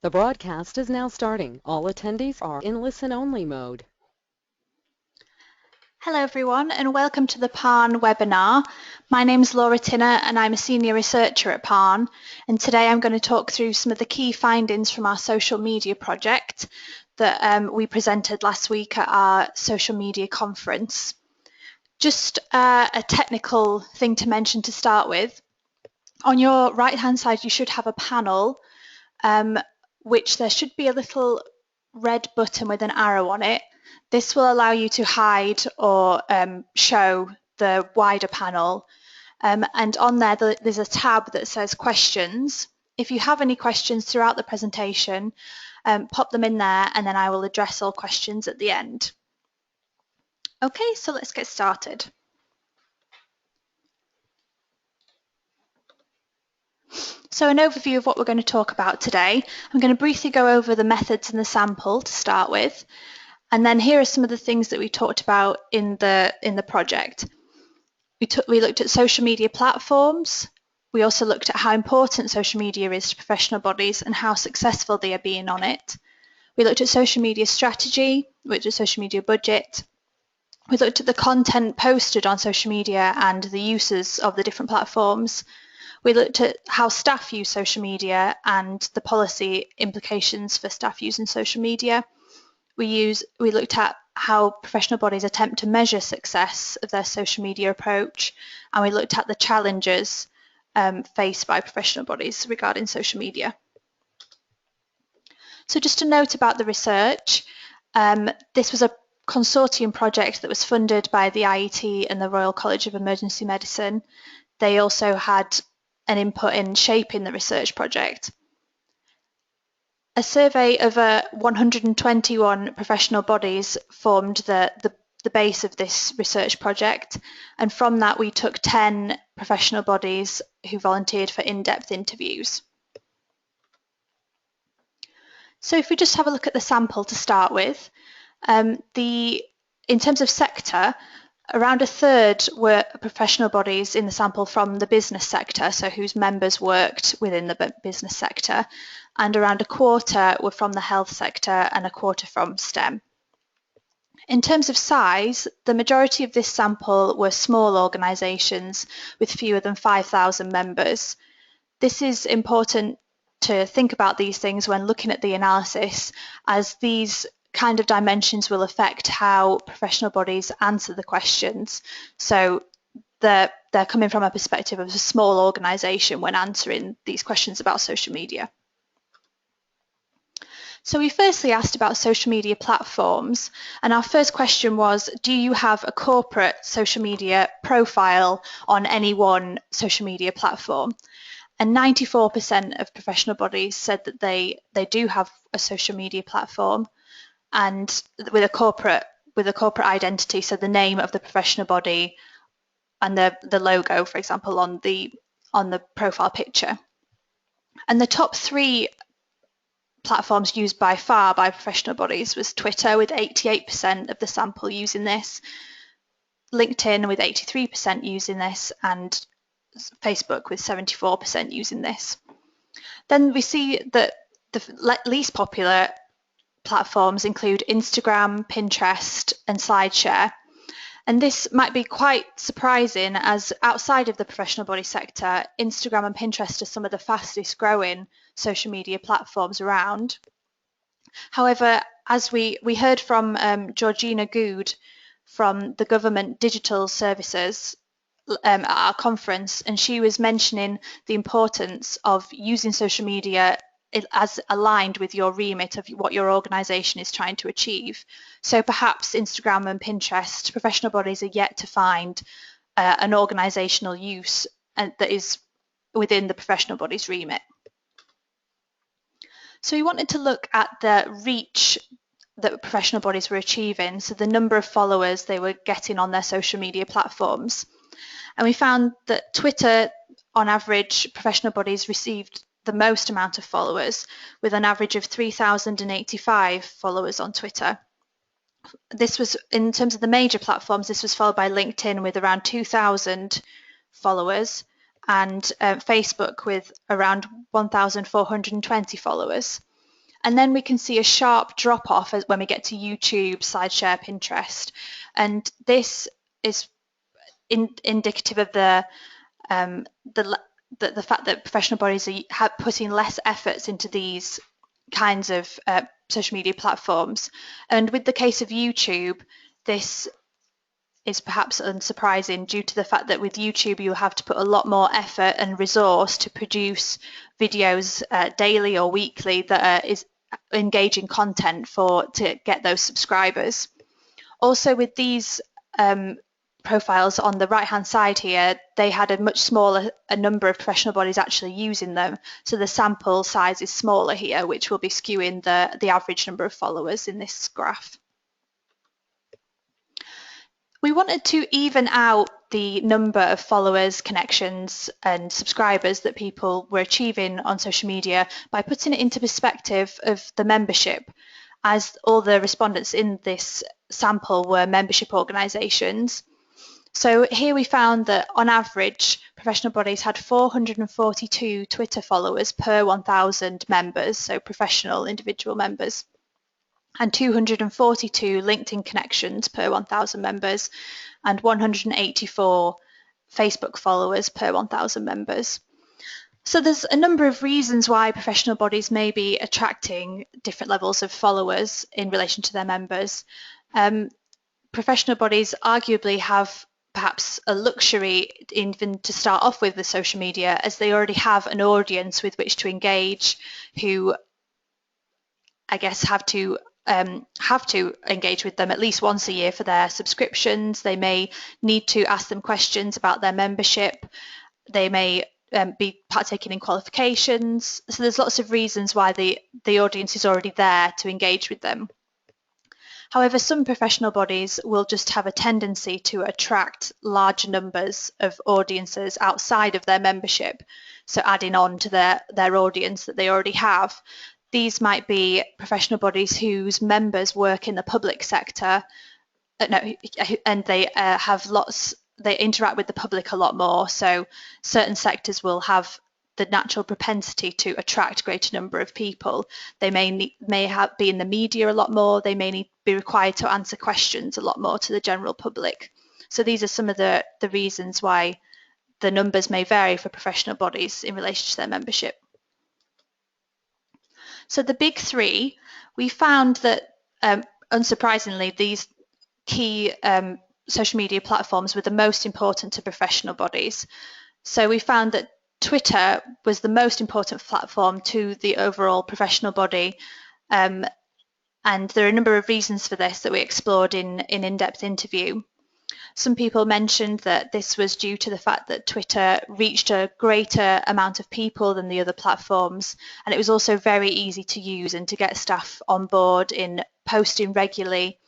The broadcast is now starting. All attendees are in listen-only mode. Hello everyone and welcome to the PARN webinar. My name is Laura Tinner and I'm a senior researcher at PARN, and today I'm going to talk through some of the key findings from our social media project that we presented last week at our social media conference. Just a technical thing to mention to start with. On your right hand side you should have a panel which there should be a little red button with an arrow on it. This will allow you to hide or show the wider panel. And on there, there's a tab that says questions. If you have any questions throughout the presentation, pop them in there and then I will address all questions at the end. Okay, so let's get started. So an overview of what we're going to talk about today. I'm going to briefly go over the methods and the sample to start with. And then here are some of the things that we talked about in the project. We looked at social media platforms. We also looked at how important social media is to professional bodies and how successful they are being on it. We looked at social media strategy, we looked at social media budget. We looked at the content posted on social media and the uses of the different platforms. We looked at how staff use social media and the policy implications for staff using social media. We looked at how professional bodies attempt to measure success of their social media approach, and we looked at the challenges faced by professional bodies regarding social media. So just a note about the research. This was a consortium project that was funded by the IET and the Royal College of Emergency Medicine. They also had an input in shaping the research project. A survey of 121 professional bodies formed the base of this research project, and from that we took 10 professional bodies who volunteered for in-depth interviews. So if we just have a look at the sample to start with, in terms of sector, around a third were professional bodies in the sample from the business sector, so whose members worked within the business sector, and around a quarter were from the health sector and a quarter from STEM. In terms of size, the majority of this sample were small organisations with fewer than 5,000 members. This is important to think about these things when looking at the analysis, as these kind of dimensions will affect how professional bodies answer the questions. So they're coming from a perspective of a small organisation when answering these questions about social media. So we firstly asked about social media platforms, and our first question was, do you have a corporate social media profile on any one social media platform? And 94% of professional bodies said that they do have a social media platform, and with a corporate identity, so the name of the professional body and the logo, for example, on the profile picture. And the top three platforms used by far by professional bodies was Twitter, with 88% of the sample using this, LinkedIn with 83% using this, and Facebook with 74% using this. Then we see that the least popular platforms include Instagram, Pinterest, and SlideShare. And this might be quite surprising, as outside of the professional body sector, Instagram and Pinterest are some of the fastest growing social media platforms around. However, as we heard from Georgina Good from the Government Digital Services at our conference, and she was mentioning the importance of using social media as aligned with your remit of what your organisation is trying to achieve. So perhaps Instagram and Pinterest, professional bodies are yet to find an organisational use that is within the professional body's remit. So we wanted to look at the reach that professional bodies were achieving, so the number of followers they were getting on their social media platforms. And we found that Twitter, on average, professional bodies received the most amount of followers, with an average of 3,085 followers on Twitter. This was, in terms of the major platforms, this was followed by LinkedIn with around 2,000 followers, and Facebook with around 1,420 followers. And then we can see a sharp drop off when we get to YouTube, SlideShare, Pinterest. And this is indicative of the fact that professional bodies are putting less efforts into these kinds of social media platforms. And with the case of YouTube, this is perhaps unsurprising due to the fact that with YouTube you have to put a lot more effort and resource to produce videos daily or weekly that is engaging content to get those subscribers. Also with these profiles on the right hand side here, they had a much smaller number of professional bodies actually using them, so the sample size is smaller here, which will be skewing the average number of followers in this graph. We wanted to even out the number of followers, connections and subscribers that people were achieving on social media by putting it into perspective of the membership, as all the respondents in this sample were membership organisations. So here we found that on average, professional bodies had 442 Twitter followers per 1,000 members, so professional individual members, and 242 LinkedIn connections per 1,000 members, and 184 Facebook followers per 1,000 members. So there's a number of reasons why professional bodies may be attracting different levels of followers in relation to their members. Professional bodies arguably have perhaps a luxury even to start off with social media, as they already have an audience with which to engage, who I guess have to engage with them at least once a year for their subscriptions. They may need to ask them questions about their membership. They may be partaking in qualifications. So there's lots of reasons why the audience is already there to engage with them. However, some professional bodies will just have a tendency to attract large numbers of audiences outside of their membership, so adding on to their audience that they already have. These might be professional bodies whose members work in the public sector, and they they interact with the public a lot more. So certain sectors will have the natural propensity to attract a greater number of people. They may be in the media a lot more. They may be required to answer questions a lot more to the general public. So these are some of the reasons why the numbers may vary for professional bodies in relation to their membership. So the big three, we found that unsurprisingly, these key social media platforms were the most important to professional bodies. So we found that Twitter was the most important platform to the overall professional body, and there are a number of reasons for this that we explored in in-depth interview. Some people mentioned that this was due to the fact that Twitter reached a greater amount of people than the other platforms, and it was also very easy to use and to get staff on board in posting regularly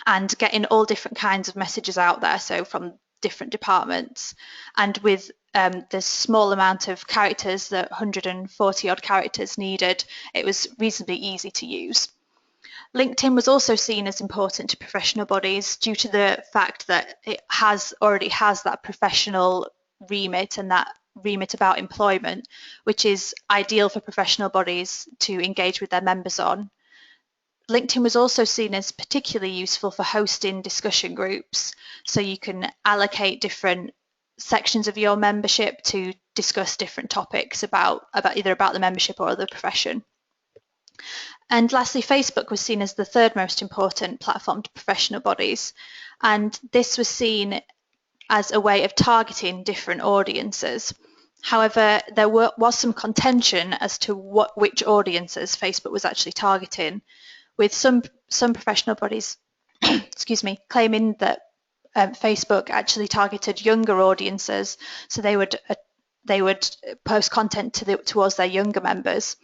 and getting all different kinds of messages out there, so from different departments. And with the small amount of characters, the 140 odd characters needed, it was reasonably easy to use. LinkedIn was also seen as important to professional bodies due to the fact that it already has that professional remit and that remit about employment, which is ideal for professional bodies to engage with their members on. LinkedIn was also seen as particularly useful for hosting discussion groups, so you can allocate different sections of your membership to discuss different topics about either about the membership or the profession. And lastly, Facebook was seen as the third most important platform to professional bodies, and this was seen as a way of targeting different audiences. However, there was some contention as to which audiences Facebook was actually targeting, with some professional bodies claiming that Facebook actually targeted younger audiences, so they would post content towards their younger members.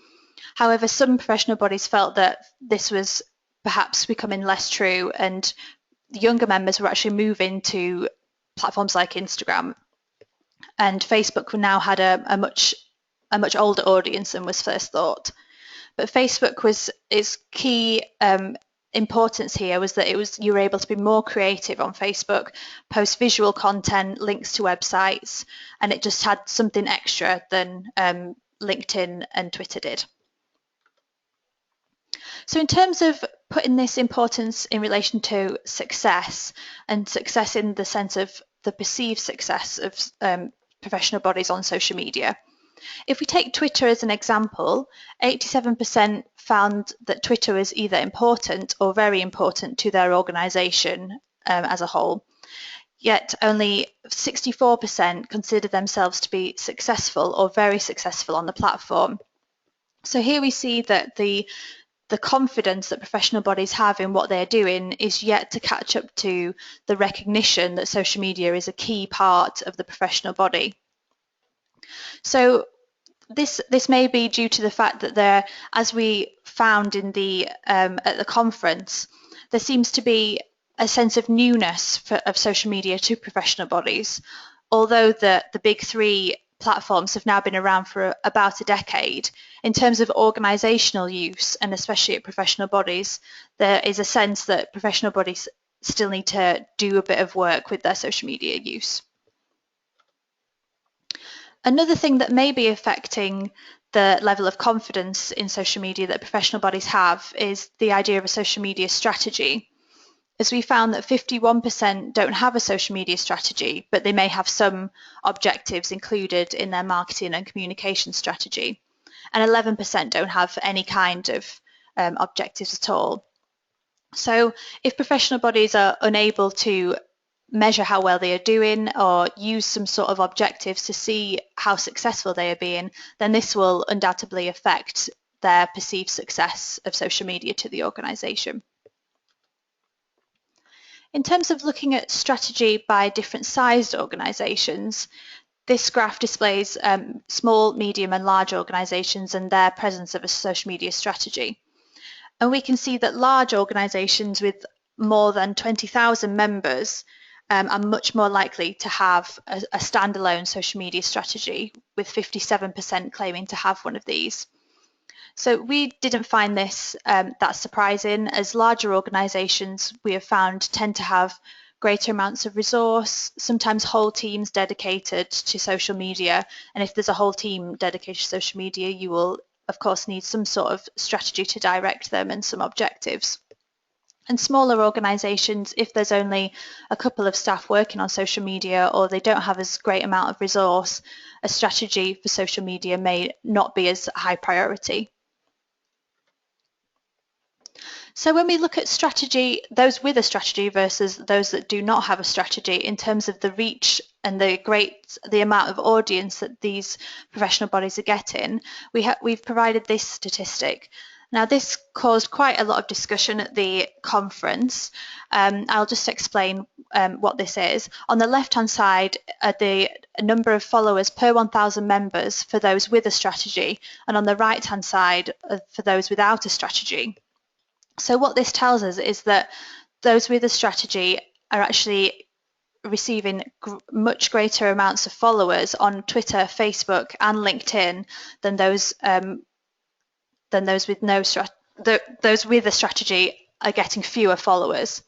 However, some professional bodies felt that this was perhaps becoming less true, and the younger members were actually moving to platforms like Instagram, and Facebook now had a much older audience than was first thought. But Facebook its key importance here was that you were able to be more creative on Facebook, post visual content, links to websites, and it just had something extra than LinkedIn and Twitter did. So in terms of putting this importance in relation to success, and success in the sense of the perceived success of professional bodies on social media, if we take Twitter as an example, 87% found that Twitter was either important or very important to their organisation as a whole. Yet only 64% consider themselves to be successful or very successful on the platform. So here we see that the confidence that professional bodies have in what they're doing is yet to catch up to the recognition that social media is a key part of the professional body. So this may be due to the fact that there, as we found in the at the conference, there seems to be a sense of newness of social media to professional bodies. Although the big three platforms have now been around for about a decade, in terms of organisational use, and especially at professional bodies, there is a sense that professional bodies still need to do a bit of work with their social media use. Another thing that may be affecting the level of confidence in social media that professional bodies have is the idea of a social media strategy. As we found that 51% don't have a social media strategy, but they may have some objectives included in their marketing and communication strategy. And 11% don't have any kind of objectives at all. So if professional bodies are unable to measure how well they are doing or use some sort of objectives to see how successful they are being, then this will undoubtedly affect their perceived success of social media to the organisation. In terms of looking at strategy by different sized organisations, this graph displays small, medium and large organisations and their presence of a social media strategy. And we can see that large organisations with more than 20,000 members are much more likely to have a standalone social media strategy, with 57% claiming to have one of these. So we didn't find this that surprising, as larger organisations we have found tend to have greater amounts of resource, sometimes whole teams dedicated to social media. And if there's a whole team dedicated to social media, you will of course need some sort of strategy to direct them and some objectives. And smaller organisations, if there's only a couple of staff working on social media or they don't have as great amount of resource, a strategy for social media may not be as high priority. So when we look at strategy, those with a strategy versus those that do not have a strategy, in terms of the reach and the amount of audience that these professional bodies are getting, we've provided this statistic. Now this caused quite a lot of discussion at the conference. I'll just explain what this is. On the left hand side are the number of followers per 1,000 members for those with a strategy, and on the right hand side for those without a strategy. So what this tells us is that those with a strategy are actually receiving much greater amounts of followers on Twitter, Facebook and LinkedIn than those with no those with a strategy are getting fewer followers.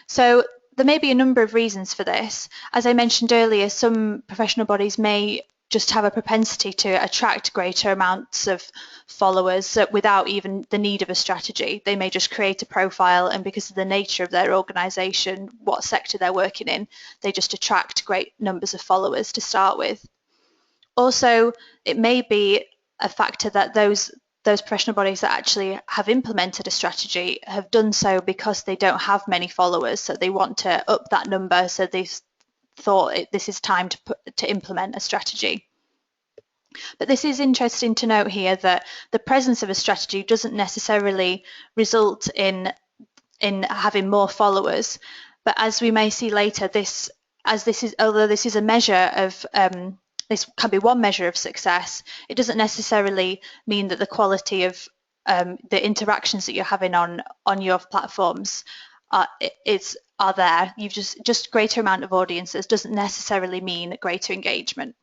So there may be a number of reasons for this. As I mentioned earlier, some professional bodies may just have a propensity to attract greater amounts of followers without even the need of a strategy. They may just create a profile, and because of the nature of their organisation, what sector they're working in, they just attract great numbers of followers to start with. Also, it may be a factor that those professional bodies that actually have implemented a strategy have done so because they don't have many followers, so they want to up that number, so they've thought this is time to implement a strategy. But this is interesting to note here that the presence of a strategy doesn't necessarily result in having more followers. But as we may see later, although this is a measure of this can be one measure of success, it doesn't necessarily mean that the quality of the interactions that you're having on your platforms are there. You've just greater amount of audiences doesn't necessarily mean greater engagement.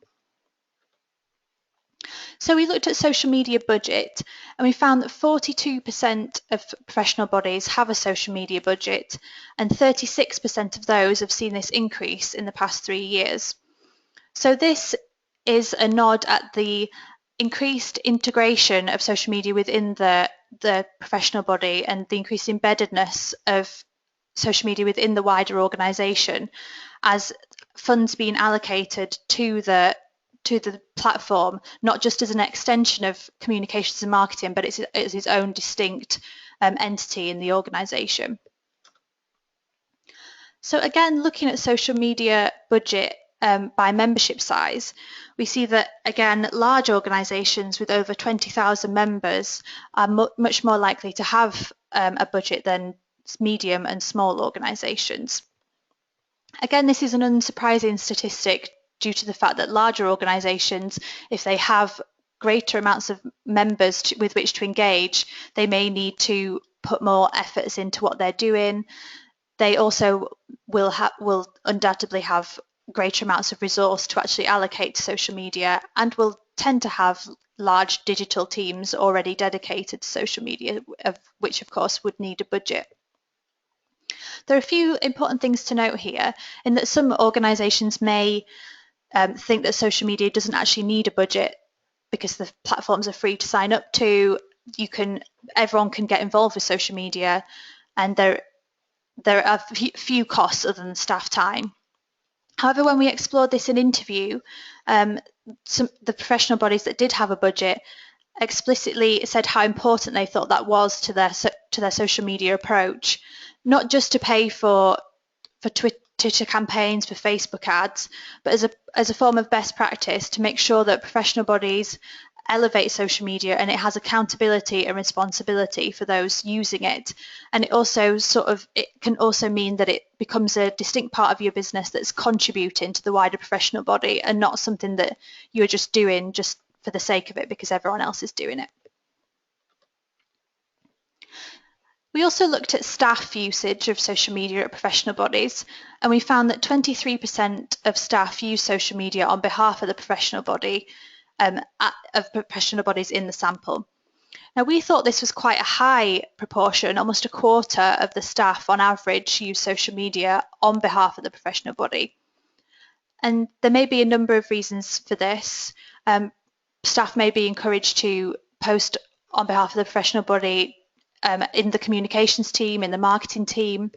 So we looked at social media budget, and we found that 42% of professional bodies have a social media budget, and 36% of those have seen this increase in the past 3 years. So this is a nod at the increased integration of social media within the the professional body and the increased embeddedness of social media within the wider organisation, as funds being allocated to the platform, not just as an extension of communications and marketing, but it's its own distinct entity in the organisation. So again, looking at social media budget by membership size, we see that, again, large organisations with over 20,000 members are much more likely to have a budget than medium and small organisations. Again, this is an unsurprising statistic due to the fact that larger organisations, if they have greater amounts of members with which to engage, they may need to put more efforts into what they're doing. They also will undoubtedly have greater amounts of resource to actually allocate to social media, and will tend to have large digital teams already dedicated to social media, which of course would need a budget. There are a few important things to note here, in that some organisations may think that social media doesn't actually need a budget because the platforms are free to sign up to. Everyone can get involved with social media, and there are few costs other than staff time. However, when we explored this in interview, the professional bodies that did have a budget explicitly said how important they thought that was to their social media approach, not just to pay for Twitter campaigns, for Facebook ads, but as a form of best practice to make sure that professional bodies elevate social media and it has accountability and responsibility for those using it. And it can also mean that it becomes a distinct part of your business that's contributing to the wider professional body, and not something that you're just doing just for the sake of it because everyone else is doing it. We also looked at staff usage of social media at professional bodies, and we found that 23% of staff use social media on behalf of the professional body, of professional bodies in the sample. Now, we thought this was quite a high proportion. Almost a quarter of the staff on average use social media on behalf of the professional body. And there may be a number of reasons for this. Staff may be encouraged to post on behalf of the professional body in the communications team, in the marketing team.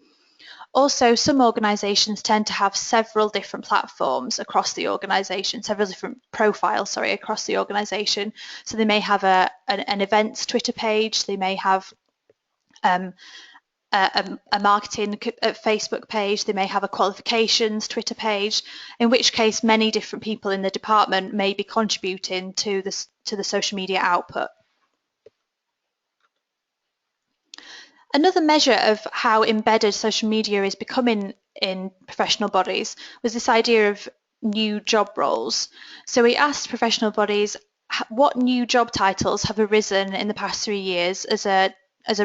Also, some organisations tend to have several different platforms across the organisation, several different profiles, across the organisation. So they may have an events Twitter page, they may have a marketing Facebook page, they may have a qualifications Twitter page, in which case many different people in the department may be contributing to the social media output. Another measure of how embedded social media is becoming in professional bodies was this idea of new job roles. So we asked professional bodies what new job titles have arisen in the past 3 years as a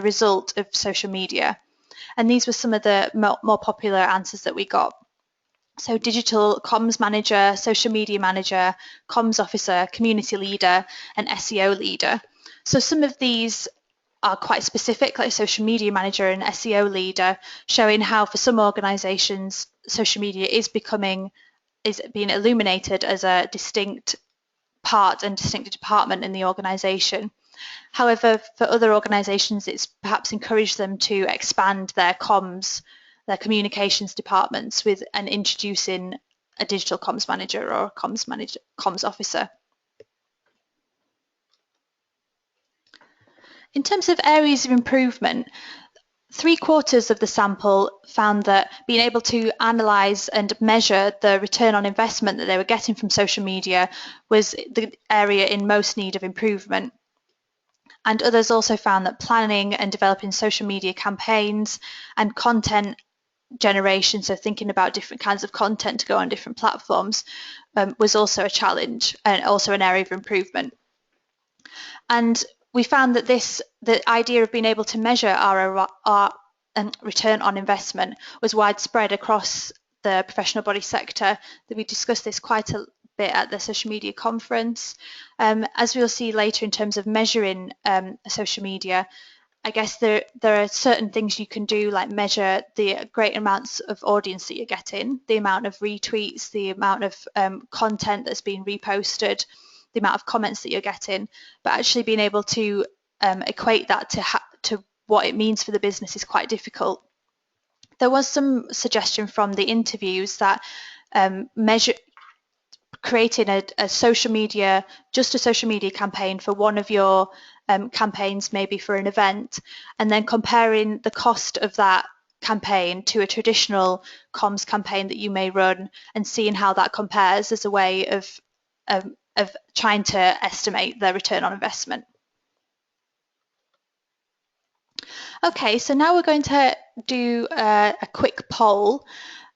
result of social media. And these were some of the more popular answers that we got. So digital comms manager, social media manager, comms officer, community leader, and SEO leader. So some of these are quite specific, like social media manager and SEO leader, showing how for some organisations social media is being illuminated as a distinct part and distinct department in the organisation. However, for other organisations, it's perhaps encouraged them to expand their communications departments and introducing a digital comms manager or a comms officer. In terms of areas of improvement, 3/4 of the sample found that being able to analyse and measure the return on investment that they were getting from social media was the area in most need of improvement. And others also found that planning and developing social media campaigns and content generation, so thinking about different kinds of content to go on different platforms, was also a challenge and also an area of improvement. And we found that the idea of being able to measure our return on investment was widespread across the professional body sector. That we discussed this quite a bit at the social media conference. As we'll see later in terms of measuring social media, I guess there are certain things you can do, like measure the great amounts of audience that you're getting, the amount of retweets, the amount of content that's being reposted, the amount of comments that you're getting, but actually being able to equate that to what it means for the business is quite difficult. There was some suggestion from the interviews that creating a social media campaign for one of your campaigns, maybe for an event, and then comparing the cost of that campaign to a traditional comms campaign that you may run, and seeing how that compares as a way of trying to estimate the return on investment. Okay, so now we're going to do a quick poll.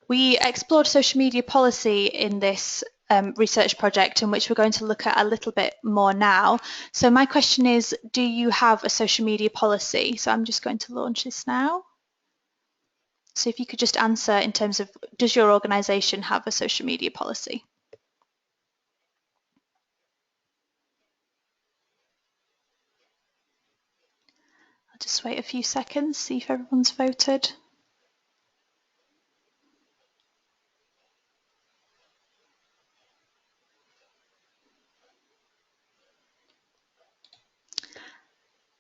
We explored social media policy in this research project, in which we're going to look at a little bit more now. So my question is, do you have a social media policy? So I'm just going to launch this now. So if you could just answer in terms of, does your organisation have a social media policy? I'll just wait a few seconds, see if everyone's voted.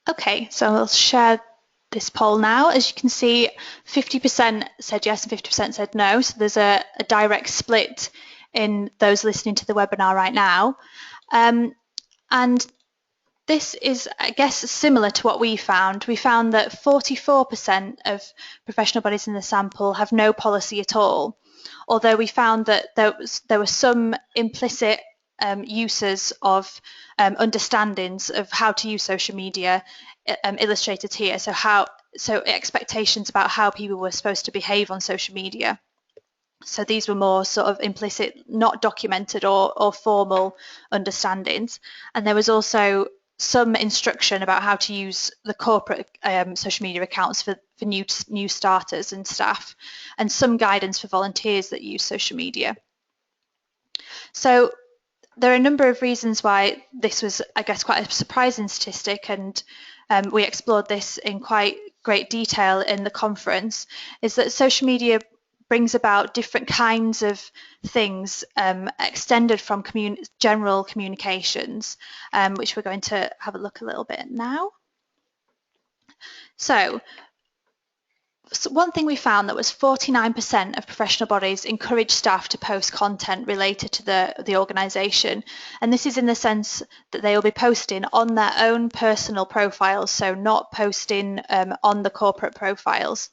Okay, so I'll share this poll now. As you can see, 50% said yes and 50% said no. So there's a direct split in those listening to the webinar right now. And this is, I guess, similar to what we found. We found that 44% of professional bodies in the sample have no policy at all, although we found that there were some implicit uses of understandings of how to use social media illustrated here. So expectations about how people were supposed to behave on social media. So these were more sort of implicit, not documented or formal understandings. And there was also some instruction about how to use the corporate social media accounts for new starters and staff, and some guidance for volunteers that use social media. So there are a number of reasons why this was, I guess, quite a surprising statistic, and we explored this in quite great detail in the conference, is that social media brings about different kinds of things extended from general communications, which we're going to have a look a little bit now. So one thing we found that was 49% of professional bodies encourage staff to post content related to the organisation, and this is in the sense that they will be posting on their own personal profiles, so not posting on the corporate profiles.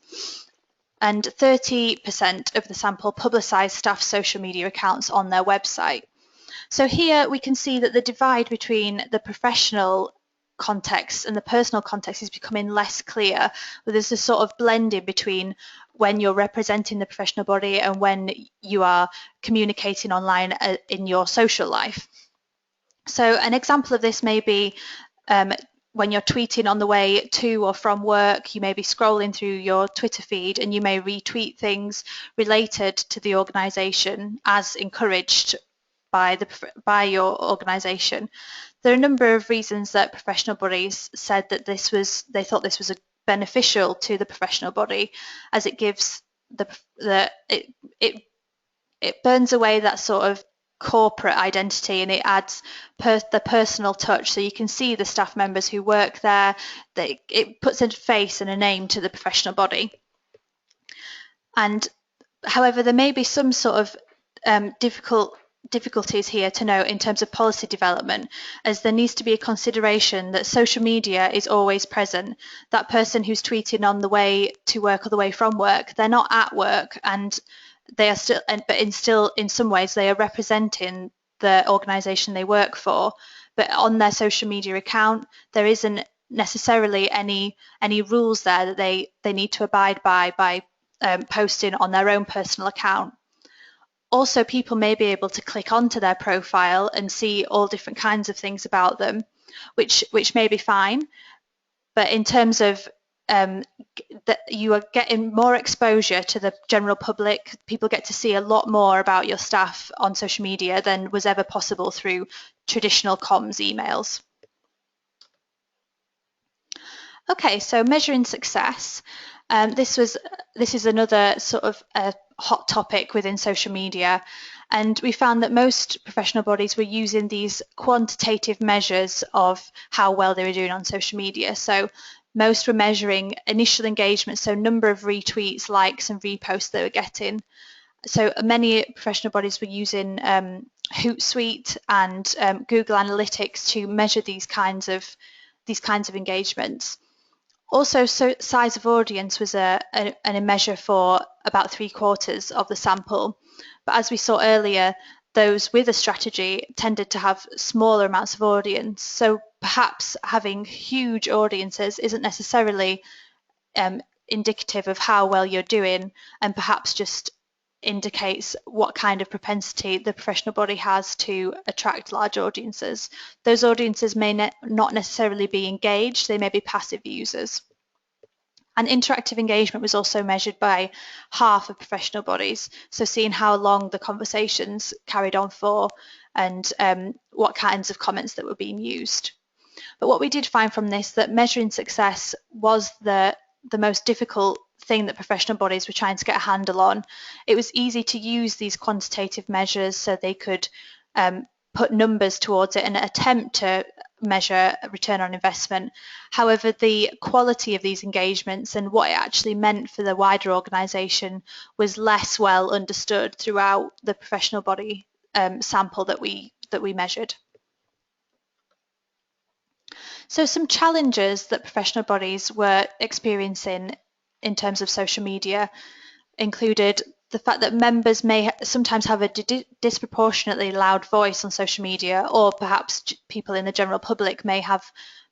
And 30% of the sample publicise staff social media accounts on their website. So here we can see that the divide between the professional context and the personal context is becoming less clear, but there's a sort of blending between when you're representing the professional body and when you are communicating online in your social life. So an example of this may be when you're tweeting on the way to or from work. You may be scrolling through your Twitter feed and you may retweet things related to the organisation as encouraged by your organisation. There are a number of reasons that professional bodies said that they thought this was beneficial to the professional body, as it gives it burns away that sort of corporate identity, and it adds the personal touch, so you can see the staff members who work there. It puts a face and a name to the professional body. And however, there may be some sort of difficulties here to note in terms of policy development, as there needs to be a consideration that social media is always present. That person who's tweeting on the way to work or the way from work, they're not at work, and they are still, but in some ways they are representing the organisation they work for. But on their social media account, there isn't necessarily any rules there that they need to abide by posting on their own personal account. Also, people may be able to click onto their profile and see all different kinds of things about them, which may be fine. But in terms of that you are getting more exposure to the general public, people get to see a lot more about your staff on social media than was ever possible through traditional comms emails. Okay, so measuring success. This is another sort of hot topic within social media, And we found that most professional bodies were using these quantitative measures of how well they were doing on social media. So most were measuring initial engagement, so number of retweets, likes and reposts they were getting. So many professional bodies were using Hootsuite and Google Analytics to measure these kinds of engagements. Also, size of audience was a measure for about 3/4 of the sample. But as we saw earlier, those with a strategy tended to have smaller amounts of audience. So perhaps having huge audiences isn't necessarily indicative of how well you're doing, and perhaps just indicates what kind of propensity the professional body has to attract large audiences. Those audiences may not necessarily be engaged, they may be passive users. And interactive engagement was also measured by half of professional bodies, so seeing how long the conversations carried on for and what kinds of comments that were being used. But what we did find from this, that measuring success was the most difficult thing that professional bodies were trying to get a handle on. It was easy to use these quantitative measures so they could put numbers towards it and attempt to measure return on investment. However, the quality of these engagements and what it actually meant for the wider organisation was less well understood throughout the professional body sample that we measured. So some challenges that professional bodies were experiencing in terms of social media included the fact that members may sometimes have a disproportionately loud voice on social media, or perhaps people in the general public may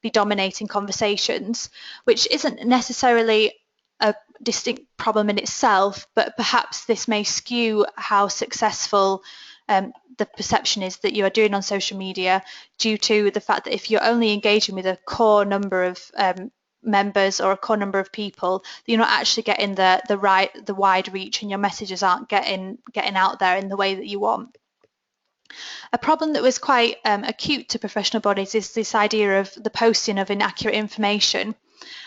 be dominating conversations, which isn't necessarily a distinct problem in itself, but perhaps this may skew how successful the perception is that you are doing on social media, due to the fact that if you're only engaging with a core number of members or a core number of people, you're not actually getting the wide reach, and your messages aren't getting out there in the way that you want. A problem that was quite acute to professional bodies is this idea of the posting of inaccurate information.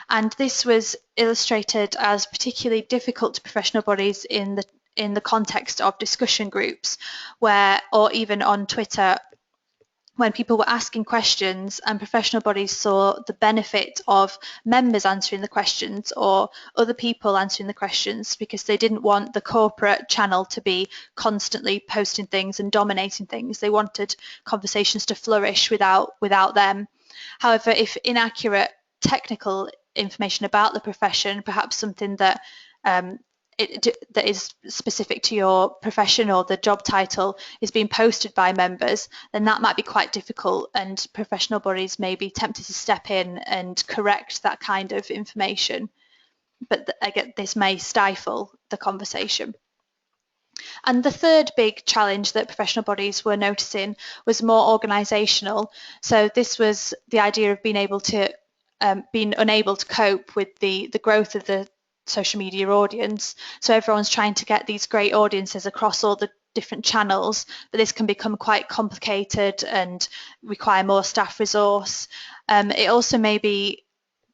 And this was illustrated as particularly difficult to professional bodies in the context of discussion groups, or even on Twitter, when people were asking questions and professional bodies saw the benefit of members answering the questions or other people answering the questions, because they didn't want the corporate channel to be constantly posting things and dominating things. They wanted conversations to flourish without them. However, if inaccurate technical information about the profession, perhaps something that that is specific to your profession or the job title, is being posted by members, then that might be quite difficult, and professional bodies may be tempted to step in and correct that kind of information. But again, this may stifle the conversation. And the third big challenge that professional bodies were noticing was more organisational. So this was the idea of being unable to cope with the growth of the social media audience. So everyone's trying to get these great audiences across all the different channels, but this can become quite complicated and require more staff resource. It also may be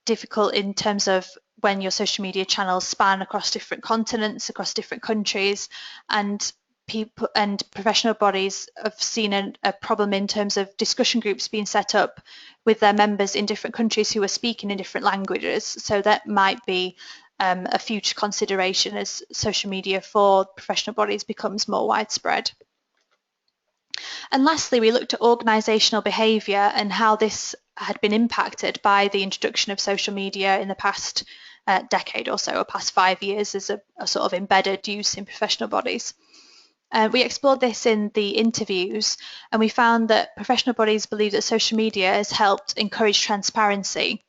difficult in terms of when your social media channels span across different continents, across different countries, and people and professional bodies have seen a problem in terms of discussion groups being set up with their members in different countries who are speaking in different languages. So that might be a future consideration as social media for professional bodies becomes more widespread. And lastly, we looked at organisational behaviour and how this had been impacted by the introduction of social media in the past decade or so, or past 5 years, as a sort of embedded use in professional bodies. We explored this in the interviews, and we found that professional bodies believe that social media has helped encourage transparency.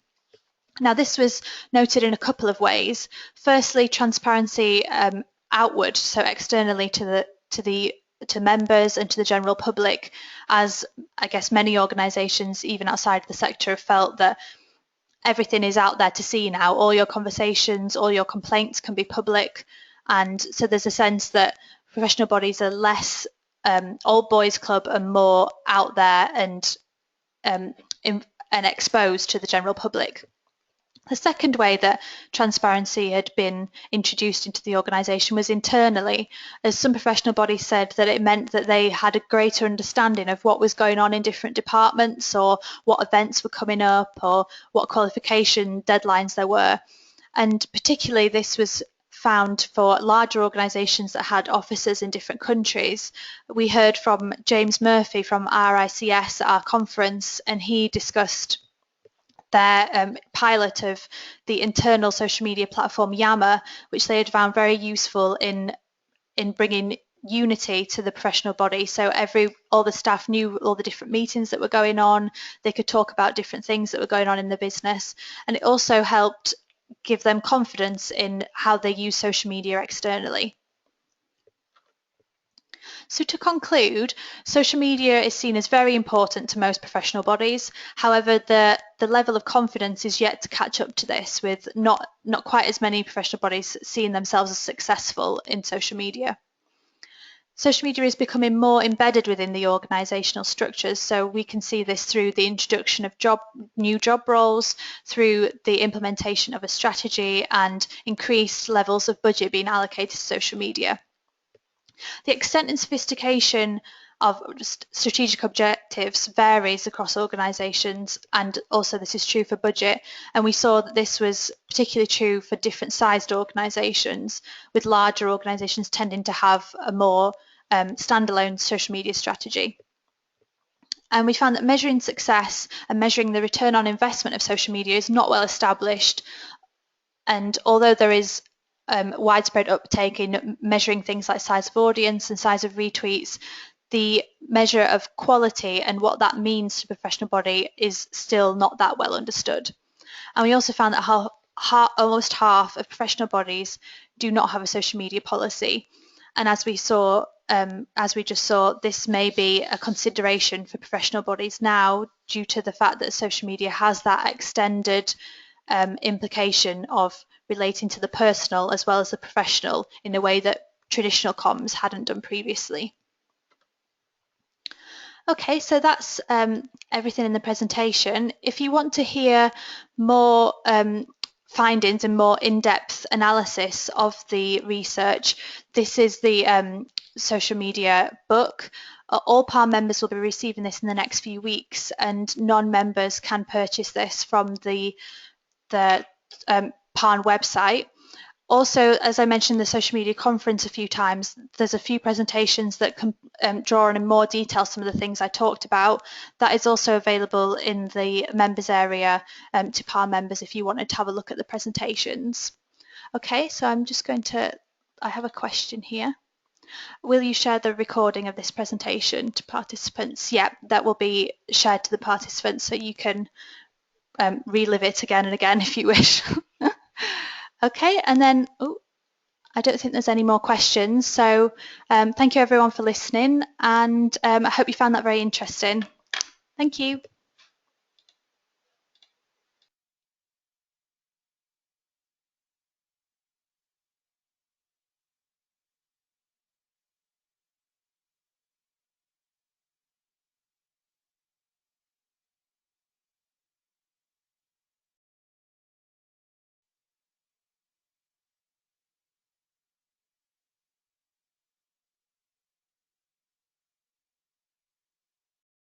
Now, this was noted in a couple of ways. Firstly, transparency outward, so externally to members and to the general public, as I guess many organisations, even outside of the sector, have felt that everything is out there to see now. All your conversations, all your complaints can be public, and so there's a sense that professional bodies are less old boys club and more out there and exposed to the general public. The second way that transparency had been introduced into the organisation was internally, as some professional bodies said that it meant that they had a greater understanding of what was going on in different departments, or what events were coming up, or what qualification deadlines there were. And particularly this was found for larger organisations that had offices in different countries. We heard from James Murphy from RICS at our conference, and he discussed their pilot of the internal social media platform Yammer, which they had found very useful in bringing unity to the professional body. So all the staff knew all the different meetings that were going on. They could talk about different things that were going on in the business, and it also helped give them confidence in how they use social media externally. So to conclude, social media is seen as very important to most professional bodies. However, the level of confidence is yet to catch up to this, with not quite as many professional bodies seeing themselves as successful in social media. Social media is becoming more embedded within the organisational structures, so we can see this through the introduction of new job roles, through the implementation of a strategy, and increased levels of budget being allocated to social media. The extent and sophistication of strategic objectives varies across organisations, and also this is true for budget, and we saw that this was particularly true for different sized organisations, with larger organisations tending to have a more standalone social media strategy. And we found that measuring success and measuring the return on investment of social media is not well established, and although there is widespread uptake in measuring things like size of audience and size of retweets, the measure of quality and what that means to a professional body is still not that well understood. And we also found that almost half of professional bodies do not have a social media policy. And as we just saw, this may be a consideration for professional bodies now, due to the fact that social media has that extended implication of relating to the personal as well as the professional in a way that traditional comms hadn't done previously. Okay, so that's everything in the presentation. If you want to hear more findings and more in-depth analysis of the research, this is the social media book. All PARN members will be receiving this in the next few weeks, and non-members can purchase this from the PARN website. Also, as I mentioned, the social media conference a few times, there's a few presentations that can draw on in more detail some of the things I talked about. That is also available in the members area to PARN members if you wanted to have a look at the presentations. Okay, so I have a question here. Will you share the recording of this presentation to participants? Yeah, that will be shared to the participants, so you can relive it again and again if you wish. Okay, and then I don't think there's any more questions, so thank you everyone for listening, and I hope you found that very interesting. Thank you.